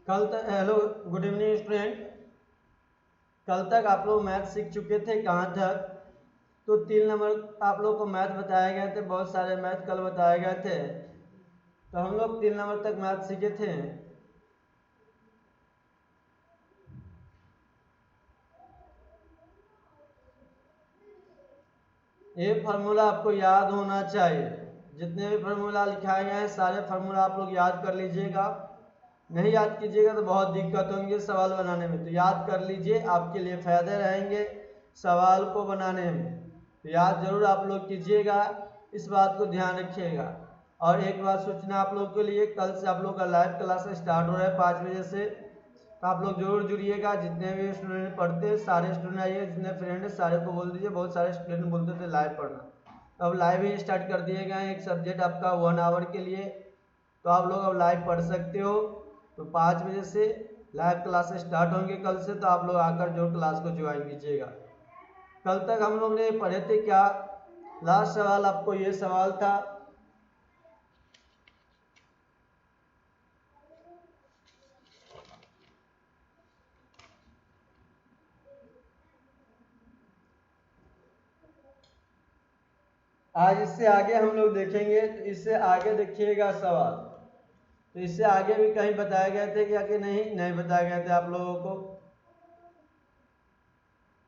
कल तक hello good evening student. कल तक आप लोग मैथ सीख चुके थे कहाँ तक? तो 3 नंबर आप लोग को मैथ बताए गए थे, बहुत सारे मैथ कल बताए गए थे। तो हम लोग 3 नंबर तक मैथ सीखे थे। ये फार्मूला आपको याद होना चाहिए। जितने भी फार्मूला लिखाए गए हैं सारे फार्मूला आप लोग याद कर लीजिएगा। नहीं याद कीजिएगा तो बहुत दिक्कत होंगे सवाल बनाने में, तो याद कर लीजिए, आपके लिए फायदे रहेंगे सवाल को बनाने में। तो याद जरूर आप लोग कीजिएगा, इस बात को ध्यान रखिएगा। और एक बात सूचना आप लोग के लिए, कल से आप लोग का लाइव क्लास स्टार्ट हो रहा है 5 बजे से। तो आप लोग जरूर जुड़िएगा, जितने भी स्टूडेंट पढ़ते हैं सारे स्टूडेंट आइए, जितने फ्रेंड है सारे को बोल दीजिए। बहुत सारे स्टूडेंट बोलते थे लाइव पढ़ना, तो अब लाइव ही स्टार्ट कर दिए गए हैं। एक सब्जेक्ट आपका 1 आवर के लिए, तो आप लोग अब लाइव पढ़ सकते हो। तो 5 बजे से लाइव क्लास स्टार्ट होंगे कल से, तो आप लोग आकर जो क्लास को ज्वाइन कीजिएगा। कल तक हम लोग ने पढ़े थे क्या? लास्ट सवाल आपको ये सवाल था, आज इससे आगे हम लोग देखेंगे। तो इससे आगे देखिएगा सवाल, तो इससे आगे भी कहीं बताए गए थे क्या कि नहीं बताए गए थे आप लोगों को?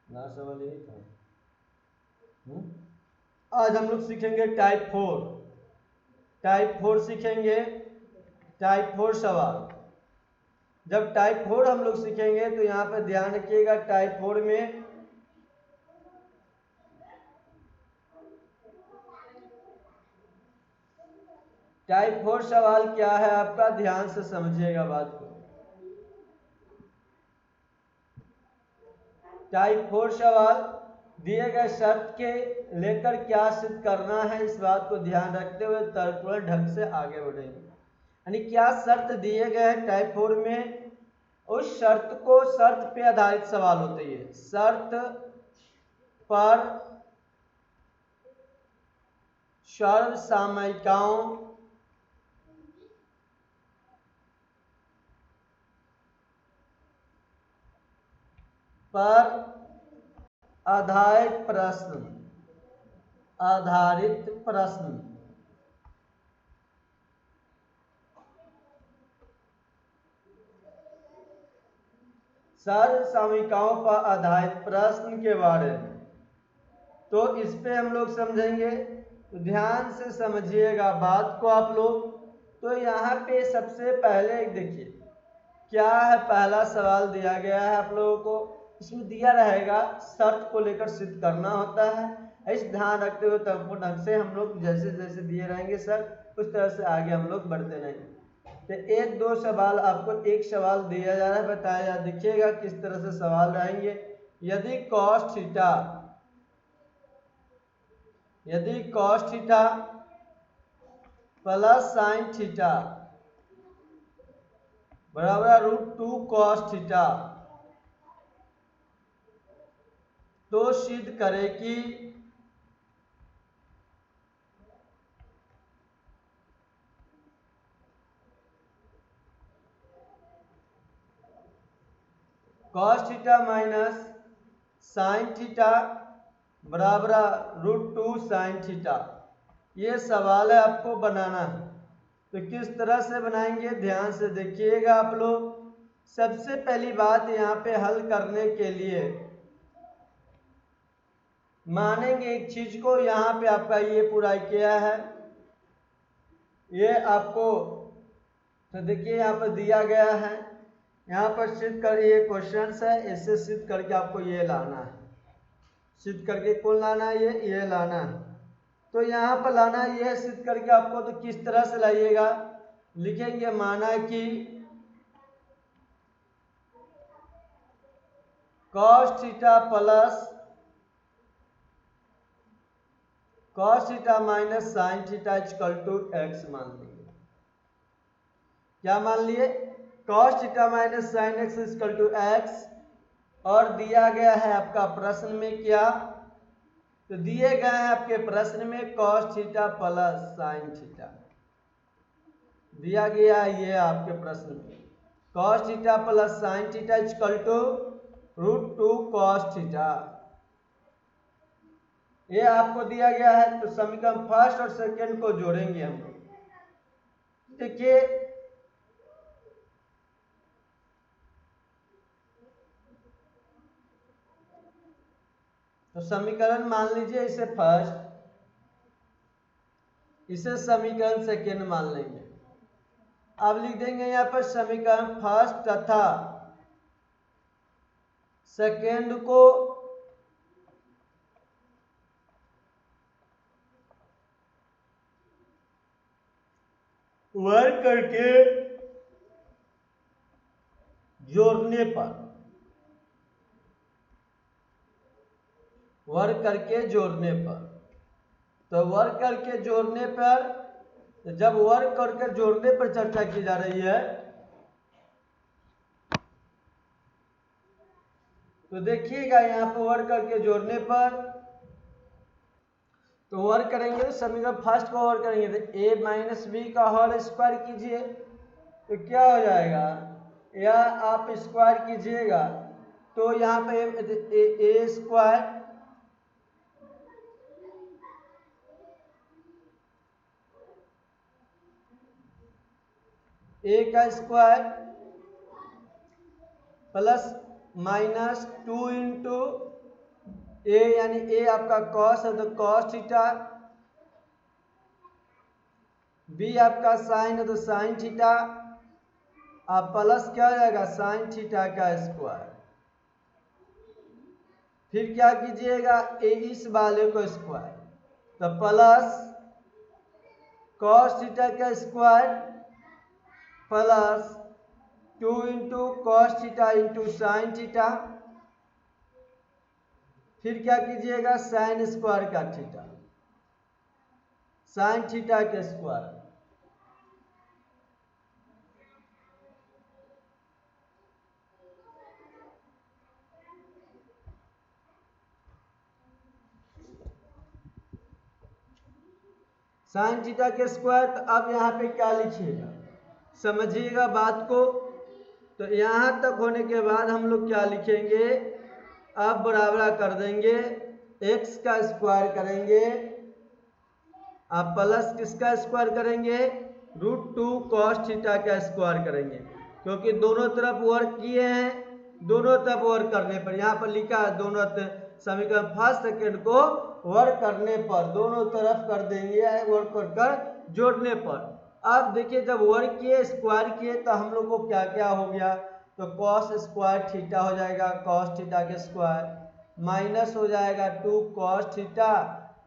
लास्ट सवाल यही था। आज हम लोग सीखेंगे टाइप 4। टाइप 4 सीखेंगे, टाइप 4 सवाल। जब टाइप 4 हम लोग सीखेंगे तो यहाँ पे ध्यान रखिएगा, टाइप 4 में टाइप 4 सवाल क्या है आपका, ध्यान से समझिएगा बात को। टाइप 4 सवाल दिए गए शर्त के लेकर क्या सिद्ध करना है, इस बात को ध्यान रखते हुए तर्कपूर्ण ढंग से आगे बढ़ेंगे। यानी क्या शर्त दिए गए हैं टाइप 4 में, उस शर्त को, शर्त पे आधारित सवाल होते हैं। शर्त पर सर्वसामयिकाओं पर आधारित प्रश्न, आधारित प्रश्न। सर्वसामयिकाओं पर आधारित प्रश्न के बारे में, तो इस पे हम लोग समझेंगे। तो ध्यान से समझिएगा बात को आप लोग। तो यहाँ पे सबसे पहले एक देखिए क्या है, पहला सवाल दिया गया है आप लोगों को। इसमें दिया रहेगा शर्त को लेकर सिद्ध करना होता है। इस ध्यान रखते हुए तर्कपूर्ण ढंग से हम लोग जैसे जैसे दिए रहेंगे सर, उस तरह से आगे हम लोग बढ़ते रहेंगे। तो 1-2 सवाल आपको, एक सवाल दिया जा रहा है, बताया जा, देखिएगा किस तरह से सवाल रहेंगे। यदि cos थीटा, यदि cos theta plus sine theta बराबर √2 cos थीटा, तो सिद्ध करे कि cos theta minus sine theta बराबर √2 साइन थीटा। ये सवाल है आपको बनाना है। तो किस तरह से बनाएंगे ध्यान से देखिएगा आप लोग। सबसे पहली बात, यहाँ पे हल करने के लिए मानेंगे एक चीज को। यहाँ पे आपका ये पूरा किया है, ये आपको, तो देखिए यहाँ पर दिया गया है, यहाँ पर सिद्ध कर, ये क्वेश्चन है, इससे सिद्ध करके आपको ये लाना है। सिद्ध करके कौन लाना है, ये लाना है। तो यहाँ पर लाना है ये सिद्ध करके आपको। तो किस तरह से लाइएगा, लिखेंगे माना कि cos theta plus cos theta minus sine theta equal to x मान लिए। क्या मान लिए, cos theta minus sine x equal to x। और दिया गया है आपका प्रश्न में क्या, तो दिए गए हैं आपके प्रश्न में cos theta plus sine theta दिया गया है, ये आपके प्रश्न में। Cos theta plus sine theta equal to √2 cos theta. ये आपको दिया गया है, तो समीकरण फर्स्ट और सेकंड को जोड़ेंगे हम लोग। देखिए तो समीकरण मान लीजिए इसे फर्स्ट, इसे समीकरण सेकंड मान लेंगे। अब लिख देंगे यहाँ पर समीकरण फर्स्ट तथा सेकंड को वर्क करके जोड़ने पर, वर्क करके जोड़ने पर, तो वर्क करके जोड़ने पर, जब वर्क करके जोड़ने पर चर्चा की जा रही है तो देखिएगा यहाँ पर वर्क करके जोड़ने पर, तो वर्क करेंगे तो समीकरण फर्स्ट को वर्क करेंगे तो a माइनस बी का होल स्क्वायर कीजिए तो क्या हो जाएगा, या आप स्क्वायर कीजिएगा तो यहाँ पे ए स्क्वायर ए का स्क्वायर प्लस माइनस 2 इंटू ए, यानी ए आपका कॉस है तो कॉस थीटा, बी आपका साइन है तो साइन थीटा, अब प्लस क्या हो जाएगा साइन थीटा का स्क्वायर। फिर क्या कीजिएगा ए इस वाले को स्क्वायर, तो प्लस कॉस थीटा का square plus 2 into cos theta into sine theta, फिर क्या कीजिएगा साइन स्क्वायर का थीटा, साइन थीटा के स्क्वायर। साइन थीटा के स्क्वायर, तो अब यहाँ पे क्या लिखिएगा समझिएगा बात को। तो यहाँ तक होने के बाद हम लोग क्या लिखेंगे, अब बराबरा कर देंगे x का स्क्वायर करेंगे, अब प्लस किसका स्क्वायर करेंगे √2 कॉस थीटा का स्क्वायर करेंगे, क्योंकि दोनों तरफ वर्क किए हैं, दोनों तरफ वर्क करने पर यहाँ पर लिखा है दोनों समीकरण फर्स्ट सेकंड को वर्क करने पर दोनों तरफ कर देंगे, वर्क कर जोड़ने पर। अब देखिए जब वर्क किए स्क्वायर किए तो हम लोग को क्या क्या हो गया, तो कॉस स्क्वायर थीटा हो जाएगा, कॉस थीटा के स्क्वायर माइनस हो जाएगा 2 cos theta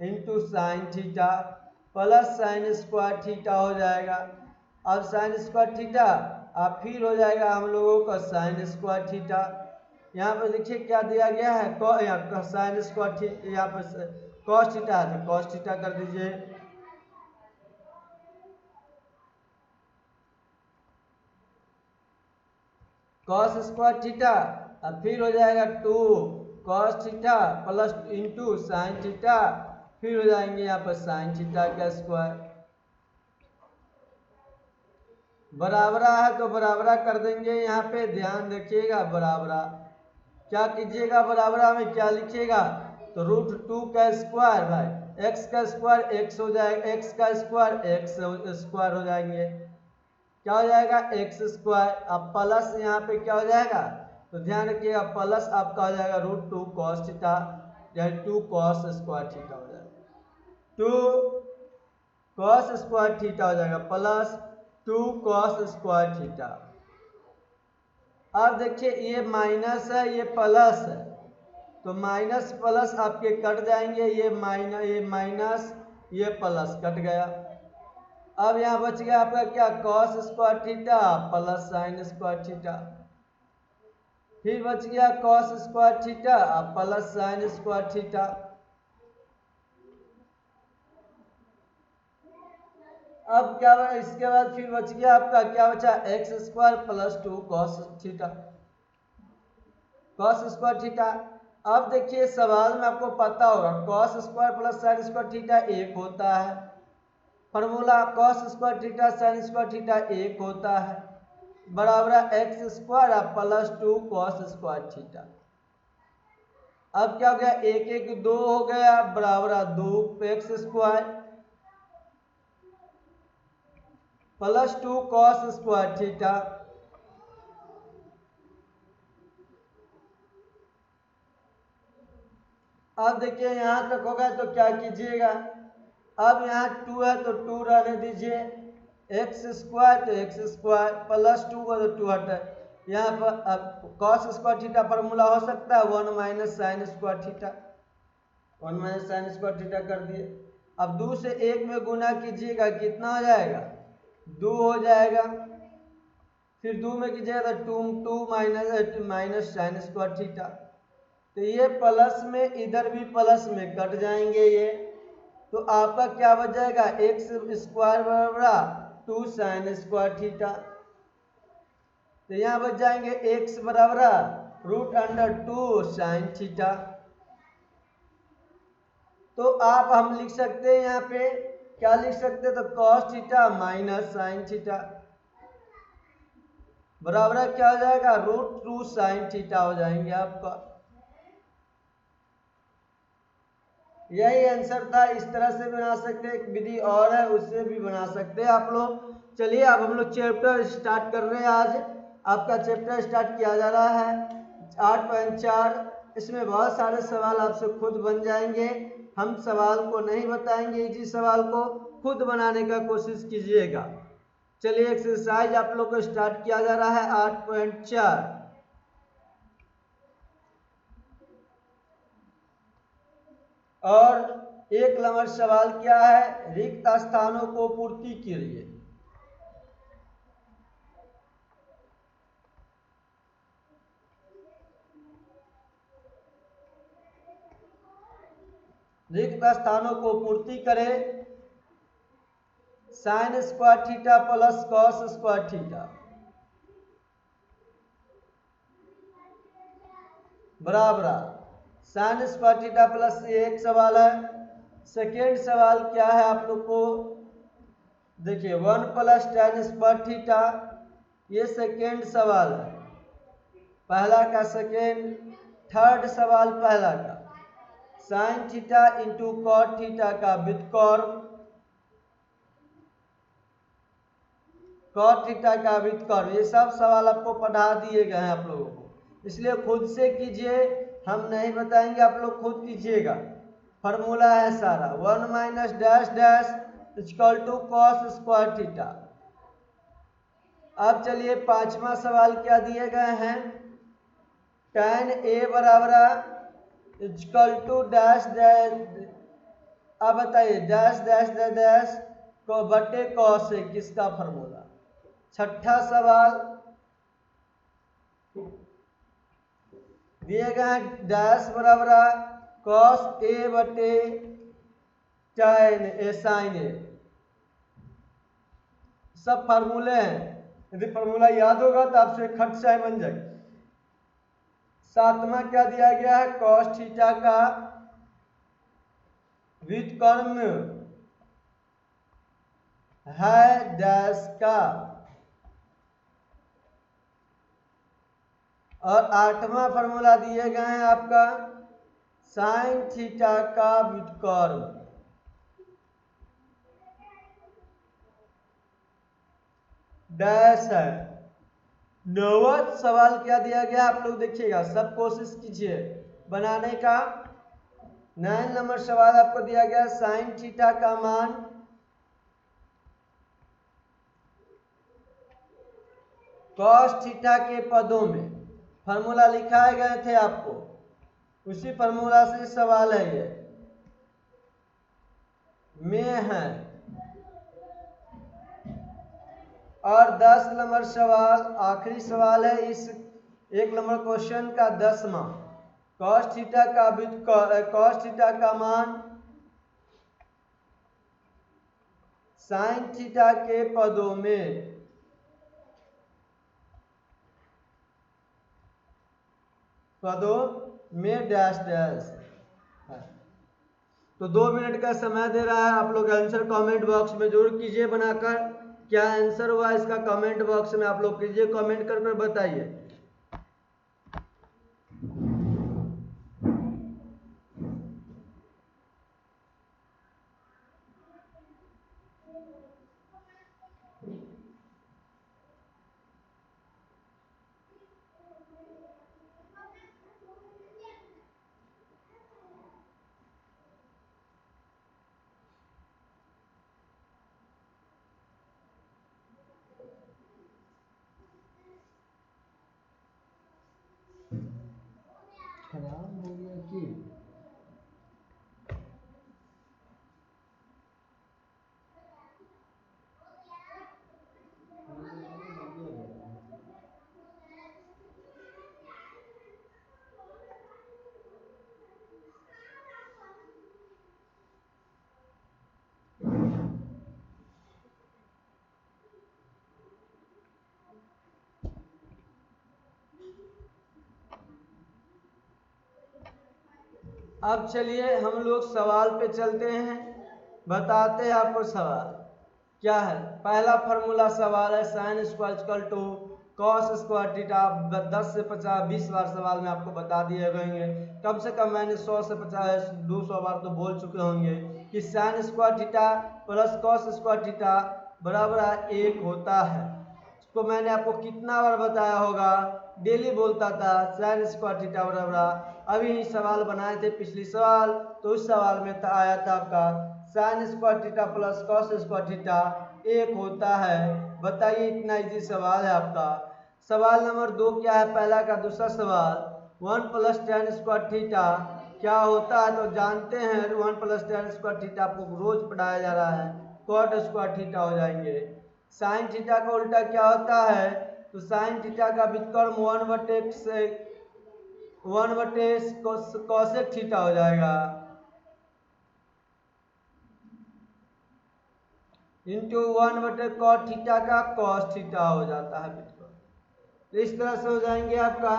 into sine theta plus sine square theta हो जाएगा। अब साइन स्क्वायर थीटा अब फिर हो जाएगा हम लोगों का साइन स्क्वायर थीटा। यहाँ पर देखिए क्या दिया गया है साइन स्क्वायर थीटा, यहाँ पर कॉस थीटा है तो कॉस थीटा कर दीजिए, कॉस स्क्वायर थीटा, अब फिर हो जाएगा 2 cos theta plus into sine theta, फिर हो जाएंगे यहाँ पर साइन थीटा का स्क्वायर। बराबरा है तो बराबरा कर देंगे, यहाँ पे ध्यान रखिएगा बराबरा क्या कीजिएगा, बराबरा में क्या लिखिएगा तो √2 का स्क्वायर भाई x का स्क्वायर x हो जाएगा, x का स्क्वायर x स्क्वायर हो जाएंगे, क्या हो जाएगा x स्क्वायर, अब प्लस यहाँ पे क्या हो जाएगा तो ध्यान रखिएगा प्लस आपका हो जाएगा √2 कॉस थीटा, यानी 2 कॉस स्क्वायर थीटा हो जाएगा, 2 कॉस स्क्वायर थीटा हो जाएगा प्लस 2 कॉस स्क्वायर थीटा। अब देखिए ये माइनस है ये प्लस है, तो माइनस प्लस आपके कट जाएंगे, ये माइनस ये प्लस कट गया। अब यहाँ बच गया आपका क्या cos square theta plus sine square theta, फिर बच गया cos square theta plus sine square theta. अब क्या बचा, इसके बाद फिर बच गया आपका क्या बचा x square plus 2 cos theta, cos square theta. अब देखिए सवाल में आपको पता होगा cos square plus sine square theta एक होता है, formula cos square theta sine square theta एक होता है। बराबर x square plus 2 cos square theta. अब क्या हो गया, एक एक दो हो गया बराबर 2 x square plus 2 cos square theta. अब देखिए यहां तक होगा तो क्या कीजिएगा, अब यहाँ 2 है तो 2 रहने दीजिए, एक्स स्क्वायर तो एक्स स्क्वायर प्लस 2 को तो 2 हटा, यहाँ पर अब कॉस स्क्वायर थीटा फॉर्मूला हो सकता है 1 minus sine square theta, 1 minus sine square theta कर दिए। अब 2 से 1 में गुना कीजिएगा कितना हो जाएगा, 2 हो जाएगा, फिर 2 में कीजिएगा तो 2 माइनस साइन स्क्वायर थीटा, तो ये प्लस में इधर भी प्लस में कट जाएंगे ये, तो आपका क्या बच जाएगा, एक्स स्क्वायर बराबर 2 साइन स्क्वायर थीटा, तो यहाँ बच जाएंगे एक्स बराबर रूट अंडर 2 साइन थीटा। तो आप हम लिख सकते हैं यहाँ पे क्या लिख सकते हैं, तो cos theta minus sine theta बराबर क्या हो जाएगा, रूट 2 साइन थीटा हो जाएंगे आपका। यही आंसर था, इस तरह से बना सकते हैं, एक विधि और है उससे भी बना सकते हैं आप लोग। चलिए अब हम लोग चैप्टर स्टार्ट कर रहे हैं। आज आपका चैप्टर स्टार्ट किया जा रहा है 8.4। इसमें बहुत सारे सवाल आपसे खुद बन जाएंगे, हम सवाल को नहीं बताएंगे, इसी सवाल को खुद बनाने का कोशिश कीजिएगा। चलिए एक्सरसाइज आप लोग को स्टार्ट किया जा रहा है 8.4। और 1 नंबर सवाल क्या है, रिक्त स्थानों को पूर्ति कीजिए। रिक्त स्थानों को पूर्ति करें sine square theta plus cos square theta बराबर साइन स्क्वायर थीटा प्लस, ये एक सवाल है। सेकेंड सवाल क्या है आप लोग को, देखिए 1 प्लस tan स्क्वायर थीटा, ये सेकेंड सवाल है, पहला का सेकेंड। थर्ड सवाल पहला का, sine theta into cot theta का व्युत्क्रम, कॉट थीटा का व्युत्क्रम, ये सब सवाल आपको पढ़ा दिए गए हैं आप लोगों को, इसलिए खुद से कीजिए, हम नहीं बताएंगे, आप लोग खुद कीजिएगा। फॉर्मूला है सारा 1 minus dash dash equal to cos square theta. अब चलिए पांचवा सवाल क्या दिए गए हैं, tan a बराबर इक्वल टू डैश डैश, अब बताइए डैश डैश डैश को बटे कॉस से किसका फॉर्मूला। छठा सवाल दिए गए हैं डैश बराबर कॉस ए बटे tan ए साइन ए, सब फार्मूले हैं, यदि फार्मूला याद होगा तो आपसे खट चाय बन जाएगी। सातवां क्या दिया गया है, कॉस थीटा का व्युत्क्रम है डैश का, और आठवां फॉर्मूला दिए गए हैं आपका साइन थीटा का व्युत्क्रम। डैश है। नौवां सवाल क्या दिया गया आप लोग देखिएगा, सब कोशिश कीजिए बनाने का। 9 नंबर सवाल आपको दिया गया साइन थीटा का मान कॉस थीटा के पदों में, फार्मूला लिखाए गए थे आपको, उसी फार्मूला से सवाल है ये में है। और 10 नंबर सवाल आखिरी सवाल है इस 1 नंबर क्वेश्चन का 10वां, कॉस थीटा का कॉस थीटा का मान साइन थीटा के पदों में, डैश डैश है। तो 2 मिनट का समय दे रहा है, आप लोग आंसर कमेंट बॉक्स में जरूर कीजिए बनाकर। क्या आंसर हुआ इसका कमेंट बॉक्स में आप लोग कीजिए, कमेंट कर बताइए। खराब हो गया कि अब चलिए हम लोग सवाल पे चलते हैं, बताते हैं आपको सवाल क्या है। पहला फार्मूला सवाल है sine square equal to cos square theta. 10 से 50 20 बार सवाल में आपको बता दिए गए, कम से कम मैंने 100 से 50 200 बार तो बोल चुके होंगे कि sine square theta plus cos square theta बराबर 1 होता है। इसको मैंने आपको कितना बार बताया होगा, डेली बोलता था साइन स्क्वायर थीटा बराबर। अभी सवाल बनाए थे पिछली सवाल, तो उस सवाल में आया था आपका sine square theta plus cos square theta 1 होता है। बताइए, इतना इजी सवाल है आपका। सवाल नंबर 2 क्या है, पहला का दूसरा सवाल 1 प्लस टेन स्क्वायर थीटा क्या होता है, तो जानते हैं 1 प्लस टेन स्क्वायर थीटा आपको रोज पढ़ाया जा रहा है, कॉट स्क्वायर थीटा हो जाएंगे। साइन थीटा का उल्टा क्या होता है, तो साइन थीटा का व्युत्क्रम 1/1 कॉसेक थीटा हो जाएगा इंटू 1/cot थीटा का कॉस थीटा हो जाता है व्युत्क्रम। तो इस तरह से हो जाएंगे आपका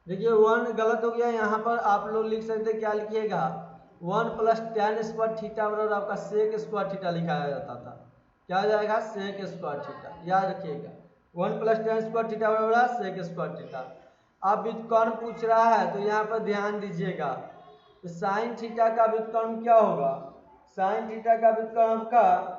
देखिए 1 गलत हो गया, यहाँ पर आप लोग लिख सकते क्या लिखिएगा 1 प्लस टेन स्क्वायर थीटा बराबर आपका सेक स्क्वायर थीटा लिखाया जाता था। क्या हो जाएगा, सेक स्क्वायर थीटा, याद रखिएगा 1 प्लस टेन स्क्वायर थीटा बराबर सेक स्क्वायर थीटा। अब व्युत्क्रम पूछ रहा है तो यहाँ पर ध्यान दीजिएगा, तो साइन थीटा का व्युत्क्रम क्या होगा, साइन थीटा का व्युत्क्रम का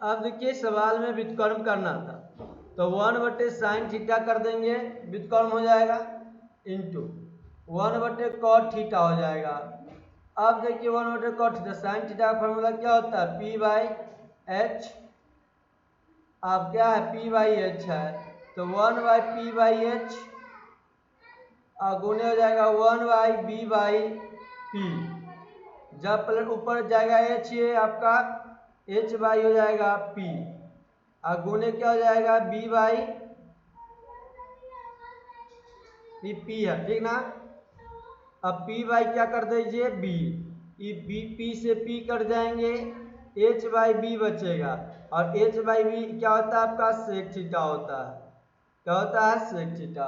अब देखिए सवाल में व्युत्क्रम करना था, तो 1/साइन थीटा कर देंगे, व्युत्क्रम हो जाएगा इंटू 1/कॉट थीटा हो जाएगा। अब देखिए 1/कॉट थीटा, साइन थीटा का फॉर्मूला क्या होता है P/H। अब क्या है P/H है, तो 1/P/H गुने हो जाएगा 1/B/P। जब ऊपर जाएगा H, ये आपका H/, हो जाएगा P, और गुने क्या हो जाएगा B/P है, ठीक ना। अब P/, क्या कर दीजिए B, P से P कट जाएंगे, H/B बचेगा, और H/B क्या होता है आपका सेक थीटा होता है। क्या होता है, सेक थीटा।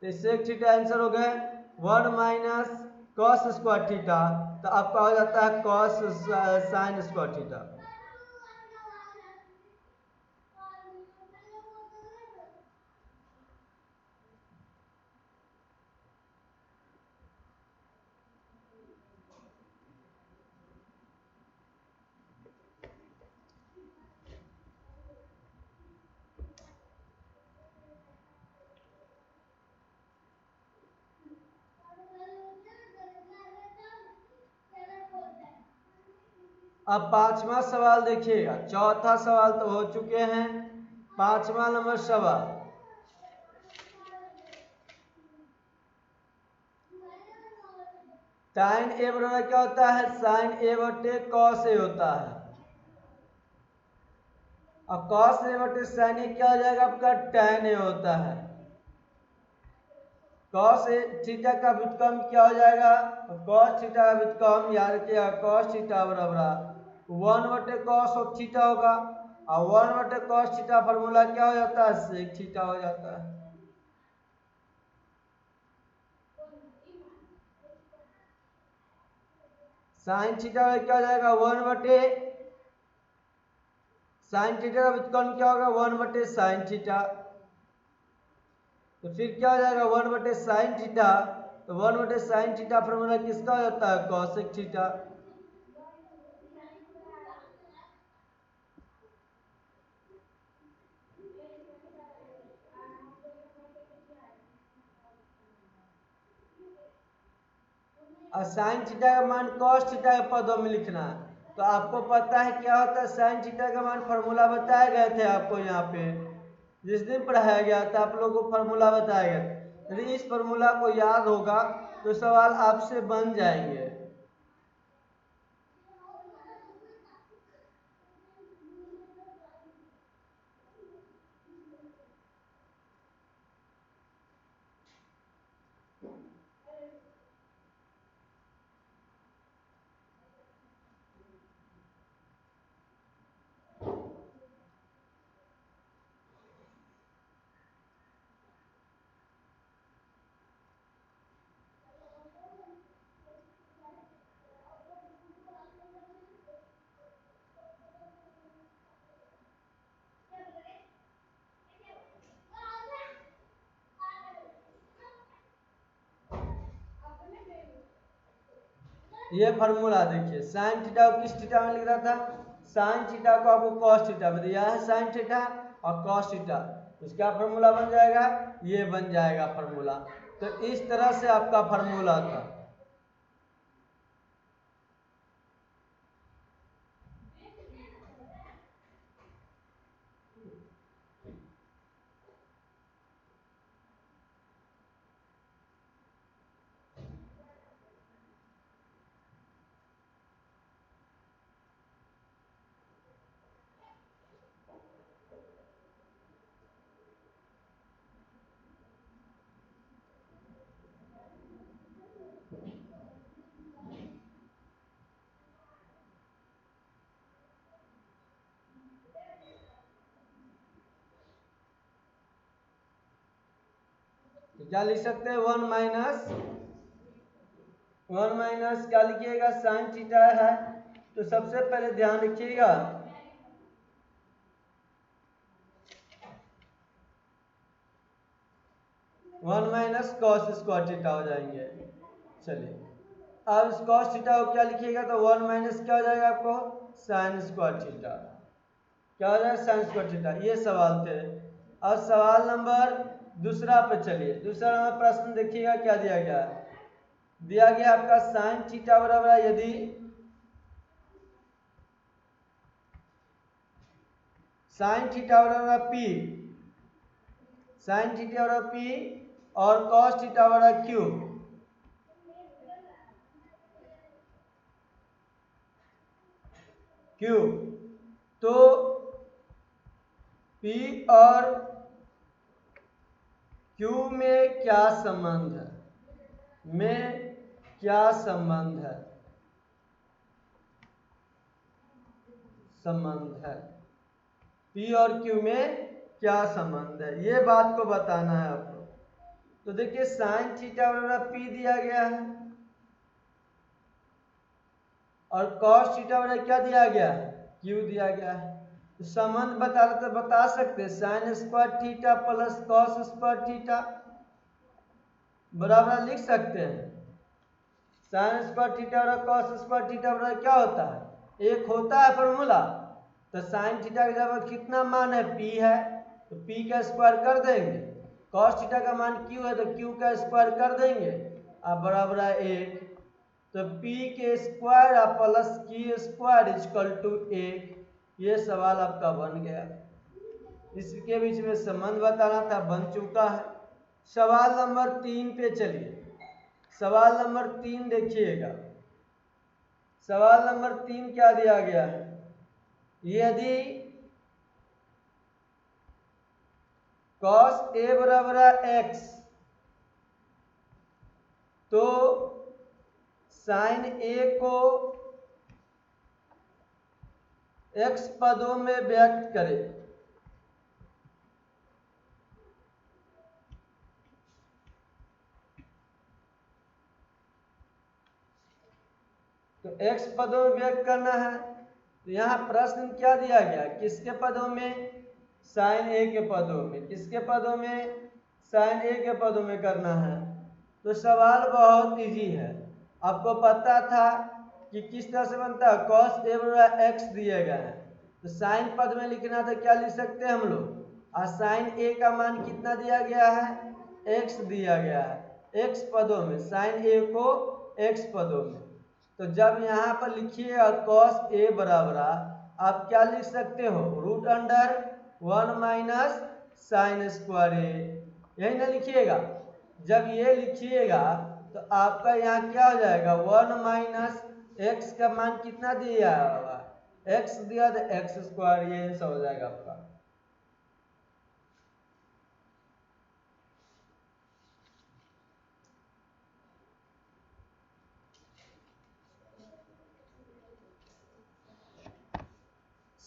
तो सेक थीटा आंसर हो गए 1 माइनस कॉस स्क्वायर थीटा, तो आपका हो जाता है कॉस साइन स्क्वायर थीटा। अब पांचवा सवाल देखिएगा, चौथा सवाल तो हो चुके हैं, पांचवा नंबर सवाल tan a बराबर क्या होता है, sin a बटे cos a होता है। और cos a बटे sin a क्या हो जाएगा आपका, tan a होता है। cos थीटा का व्युत्क्रम क्या हो जाएगा, cos थीटा का व्युत्क्रम याद किया, cos थीटा बराबर 1 बटे cos ऑफ थीटा होगा। और 1 बटे cos थीटा फॉर्मूला क्या हो जाता है, sec थीटा हो जाता है। sin थीटा क्या हो जाएगा, 1 बटे sin थीटा का व्युत्क्रम क्या होगा, 1 बटे sin थीटा। तो फिर क्या हो जाएगा 1 बटे sin थीटा। तो 1 बटे sin थीटा फॉर्मूला किसका हो जाता है, cosec थीटा। और साइन थीटा का मान cos थीटा के पदों में लिखना है। तो आपको पता है क्या होता है, साइन थीटा का मान फार्मूला बताए गए थे आपको यहाँ पे, जिस दिन पढ़ाया गया था आप लोगों को फार्मूला बताया गया। यदि इस फार्मूला को याद होगा तो सवाल आपसे बन जाएंगे। ये फार्मूला देखिए, साइन थीटा को किस थीटा में लिख रहा था, साइन थीटा को आपको cos थीटा में दिया है, साइन थीटा और cos थीटा। इसका फार्मूला बन जाएगा, ये बन जाएगा फार्मूला। तो इस तरह से आपका फार्मूला था। तो क्या लिख सकते हैं, 1 माइनस क्या लिखिएगा, साइन थीटा है। तो सबसे पहले ध्यान रखिएगा, one minus cos square theta हो जाएंगे। चलिए अब इस कॉस थीटा को क्या लिखिएगा, तो 1 माइनस क्या हो जाएगा आपको, साइन स्क्वायर थीटा। क्या हो जाएगा, साइन स्क्वायर थीटा। ये सवाल थे। अब सवाल नंबर दूसरा पे चलिए। दूसरा नंबर प्रश्न देखिएगा क्या दिया गया है। दिया गया आपका साइन थीटा बराबर यदि साइन थीटा बराबर पी, साइन थीटा बराबर पी और कॉस थीटा बराबर क्यू। क्यू तो पी और क्यू में क्या संबंध है, में क्या संबंध है, संबंध है, पी और क्यू में क्या संबंध है, ये बात को बताना है आपको। तो देखिए साइन थीटा बराबर पी दिया गया है और कॉस थीटा बराबर क्या दिया गया है, क्यू दिया गया है। तो संबंध बता रहे तो बता सकते sine square theta plus cos square theta बराबर लिख सकते हैं। साइन स्क्वायर थीटा और कॉस स्क्वायर थीटा बराबर क्या होता है, एक होता है फॉर्मूला। तो साइन थीटा का जब कितना मान है, पी है, तो पी का स्क्वायर कर देंगे। कॉस थीटा का मान क्यू है तो क्यू का स्क्वायर कर देंगे, अब बराबर है 1। तो पी के स्क्वायर और plus q square equal to 1। ये सवाल आपका बन गया। इसके बीच में संबंध बताना था, बन चुका है। सवाल नंबर 3 पे चलिए। सवाल नंबर 3 देखिएगा। सवाल नंबर 3 क्या दिया गया है? यदि cos a बराबर है x, तो sin a को x पदों में व्यक्त करें। तो x पदों में व्यक्त करना है, तो यहाँ प्रश्न क्या दिया गया? किसके पदों में? sin a के पदों में। किसके पदों में? sin a के पदों में करना है। तो सवाल बहुत इजी है। आपको पता था कि किस तरह से बनता है? cos a बराबर x दिए गए हैं, तो sin पद में लिखना तो क्या लिख सकते हैं हम लोग? और sin a का मान कितना दिया गया है? x दिया गया है, x पदों में, sin a को x पदों में। तो जब यहाँ पर लिखिएगा cos a बराबर, आप क्या लिख सकते हो? Root under 1 minus sine square a, यही ना लिखिएगा। जब ये लिखिएगा तो आपका यहाँ क्या हो जाएगा? 1 माइनस एक्स का मान कितना दिया होगा? x दिया तो एक्स स्क्वायर, ये आंसर हो जाएगा आपका।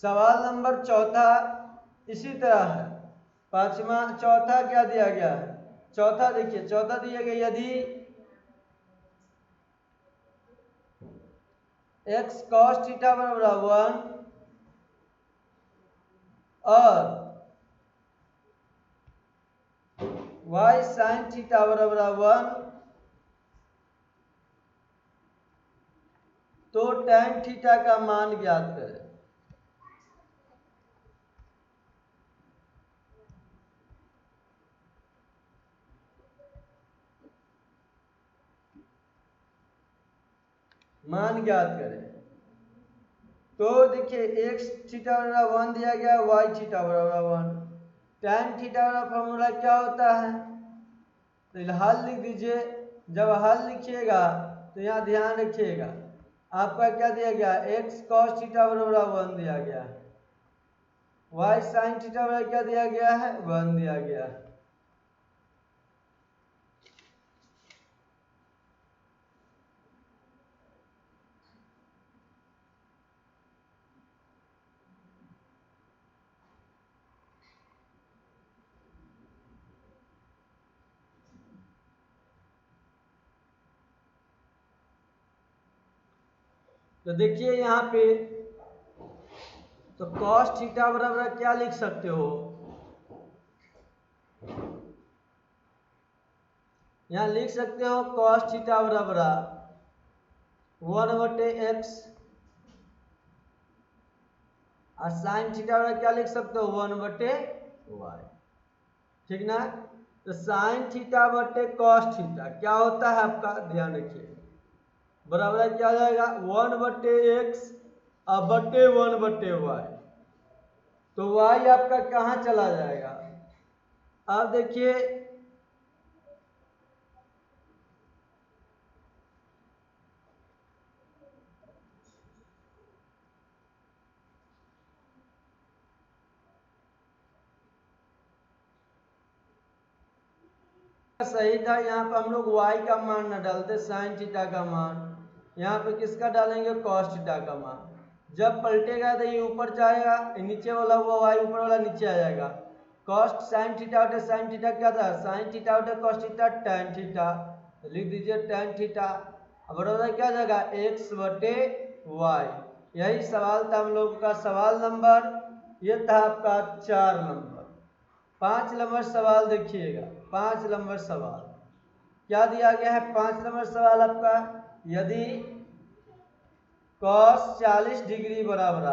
सवाल नंबर 4 इसी तरह है। पांचवा, चौथा क्या दिया गया है? चौथा देखिए, चौथा दिया गया यदि x cos थीटा बराबर 1 और y sin थीटा बराबर 1, तो tan थीटा का मान ज्ञात करें। मान ज्ञात करें। तो देखिए x थीटा बराबर 1 दिया गया, y थीटा बराबर 1। tan थीटा का फॉर्मूला क्या होता है? तो हल लिख दीजिए। जब हल लिखिएगा तो यहाँ ध्यान रखिएगा, आपका क्या दिया गया? x cos थीटा बराबर 1 दिया गया, y sin थीटा बराबर क्या दिया गया है? 1 दिया गया है। तो देखिए यहाँ पे, तो cos थीटा बराबर क्या लिख सकते हो? यहाँ लिख सकते हो cos थीटा बराबर 1/x, और sin थीटा बराबर क्या लिख सकते हो? 1/y, ठीक ना? तो sin थीटा बटे cos थीटा क्या होता है आपका? ध्यान रखिए, बराबर क्या हो जाएगा? 1/x और बटे 1/y। तो y आपका कहाँ चला जाएगा? अब देखिए, सही था, यहाँ पे हम लोग y का मान न डालते, sin थीटा का मान। यहाँ पे किसका डालेंगे? cos थीटा का मान। जब पलटेगा तो ये ऊपर जाएगा, नीचे वाला हुआ y, ऊपर वाला नीचे आ जाएगा। cos sin थीटा बटे sin थीटा क्या था? sin थीटा बटे cos थीटा tan थीटा, तो लिख दीजिए tan थीटा। अब बराबर क्या जाएगा? x बटे y। यही सवाल था हम लोग का। सवाल नंबर ये था आपका 4 नंबर। 5 नंबर सवाल देखिएगा। 5 नंबर सवाल क्या दिया गया है? 5 नंबर सवाल आपका, यदि cos 40 डिग्री बराबर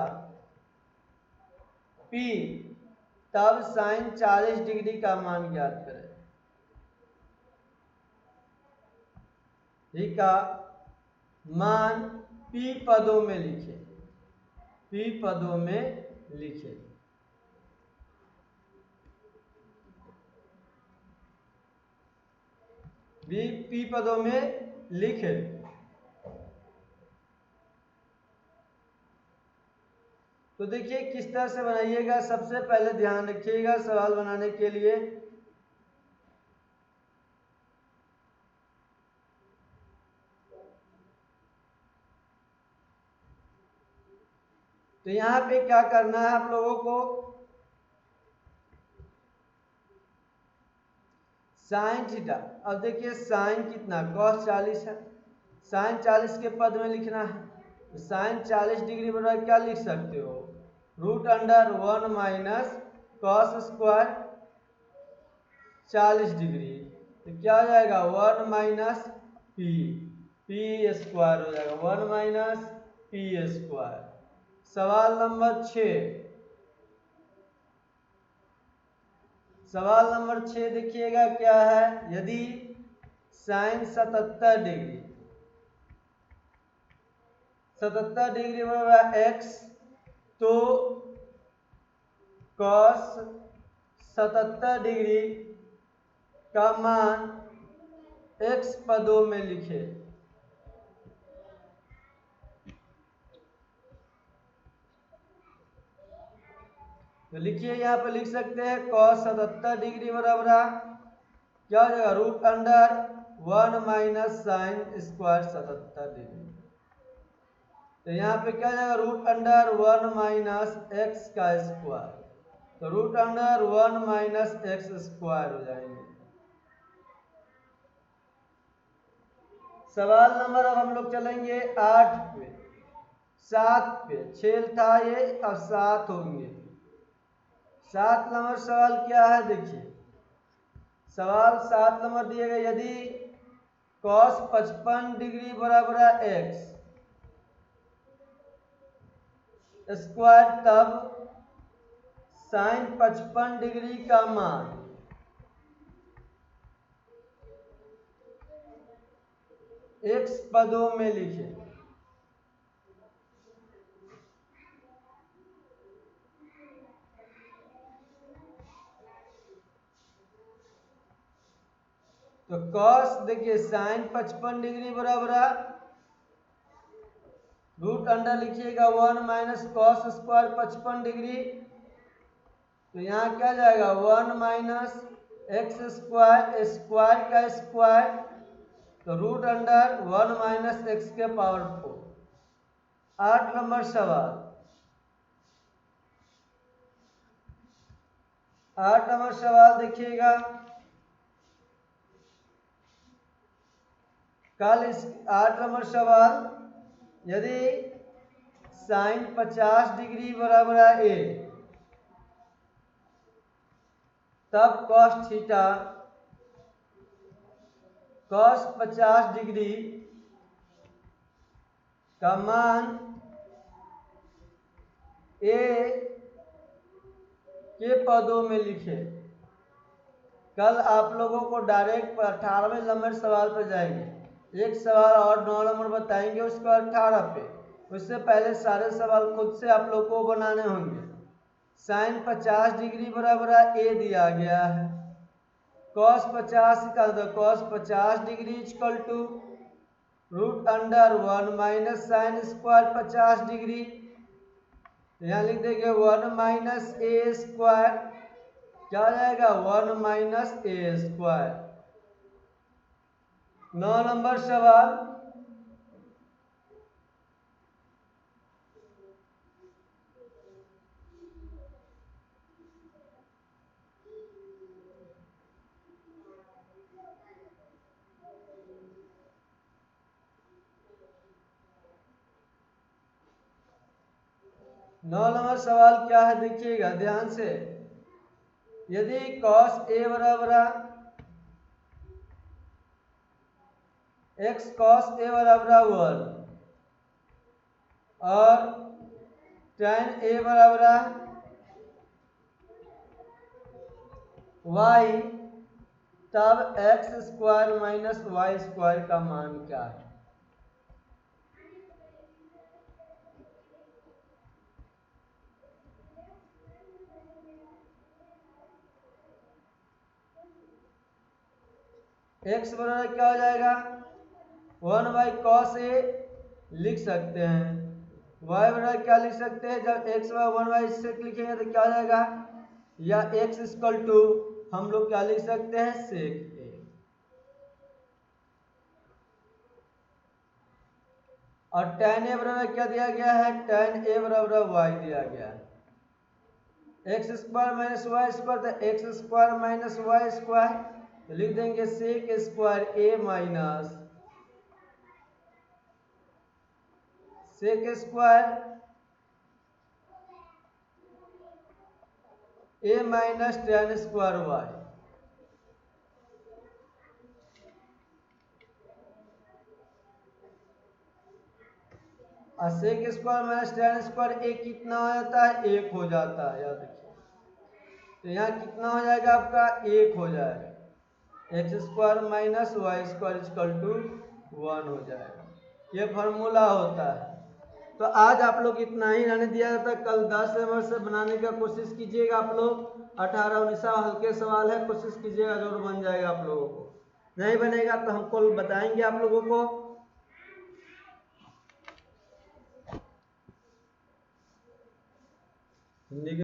P, तब sin 40 डिग्री का मान ज्ञात करें। ठीक है, मान P पदों में लिखे, P पदों में लिखे। भी पी पदों में लिखे। तो देखिए किस तरह से बनाइएगा। सबसे पहले ध्यान रखिएगा सवाल बनाने के लिए तो यहाँ पे क्या करना है आप लोगों को, साइन थीटा। अब देखिए साइन कितना, cos 40 है, साइन 40 के पद में लिखना है। तो साइन 40 डिग्री बराबर क्या लिख सकते हो, √1 माइनस कॉस स्क्वायर 40 डिग्री। तो क्या हो जाएगा 1 माइनस पी स्क्वायर हो जाएगा, 1 माइनस पी स्क्वायर। सवाल नंबर 6, सवाल नंबर 6 देखिएगा क्या है। यदि साइन 77 डिग्री, 77 डिग्री बराबर एक्स, तो कॉस 77 डिग्री का मान एक्स पदों में लिखे। तो लिखिए यहाँ पे लिख सकते हैं cos 77 डिग्री बराबर क्या हो जाएगा, √1 माइनस साइन स्क्वायर 77 डिग्री। तो यहाँ पे क्या जाएगा, √1 माइनस एक्स का स्क्वायर, तो √1 माइनस एक्स स्क्वायर हो जाएंगे। सवाल नंबर अब हम लोग चलेंगे 8 पे, 7 पे, 6 था ये, अब 7 होंगे। 7 नंबर सवाल क्या है देखिए, सवाल 7 नंबर दिए गए। यदि cos 55 डिग्री बराबर है एक्स स्क्वायर, तब साइन 55 डिग्री का मान एक्स पदों में लिखे। तो cos देखिए साइन 55 डिग्री बराबर रूट अंडर लिखिएगा 1 माइनस कॉस स्क्वायर 55 डिग्री। तो यहाँ क्या जाएगा 1 माइनस एक्स स्क्वायर, स्क्वायर का स्क्वायर, तो √1 माइनस एक्स के पावर 4। 8 नंबर सवाल, 8 नंबर सवाल देखिएगा। कल इस 8 नंबर सवाल, यदि साइन 50 डिग्री बराबर है ए, तब cos थीटा cos 50 डिग्री का मान ए के पदों में लिखे। कल आप लोगों को डायरेक्ट 18वें नंबर सवाल पर जाएंगे, एक सवाल और 9 नंबर बताएंगे, उसके बाद 18 पे। उससे पहले सारे सवाल खुद से आप लोग को बनाने होंगे। साइन 50 डिग्री बराबर ए दिया गया है, cos 50 का cos 50 degree equal to √1 minus sine square 50 degree. यहाँ लिख देंगे 1 माइनस ए स्क्वायर, क्या जाएगा 1 माइनस ए स्क्वायर। 9 नंबर सवाल, सवाल क्या है देखिएगा ध्यान से। यदि cos a बराबर x cos a बराबर 1 और tan a बराबर y, तब x square minus y square का मान क्या है। x बराबर क्या हो जाएगा 1/cos a लिख सकते हैं। y बराबर क्या लिख सकते हैं, जब x बराबर 1/sec लिखेंगे तो क्या हो जाएगा, या x इक्वल टू हम लोग क्या लिख सकते हैं sec a। और tan a बराबर क्या दिया गया है, tan a बराबर y दिया गया है। X square minus y square तो x square minus y square, तो लिख देंगे sec square A minus sec square A minus tan square y. और sec square minus tan square A कितना हो जाता है, एक हो जाता है, याद रखिए। तो यहाँ कितना हो जाएगा आपका, एक हो जाएगा, x square minus y square equal to 1 हो जाएगा। ये फॉर्मूला होता है। तो आज आप लोग इतना ही रहने दिया जाता है। कल 10 नंबर से बनाने का कोशिश कीजिएगा आप लोग। 18-19 हल्के सवाल है, कोशिश कीजिएगा, जरूर बन जाएगा आप लोगों को। नहीं बनेगा तो हमको बताएंगे आप लोगों को। हिंदी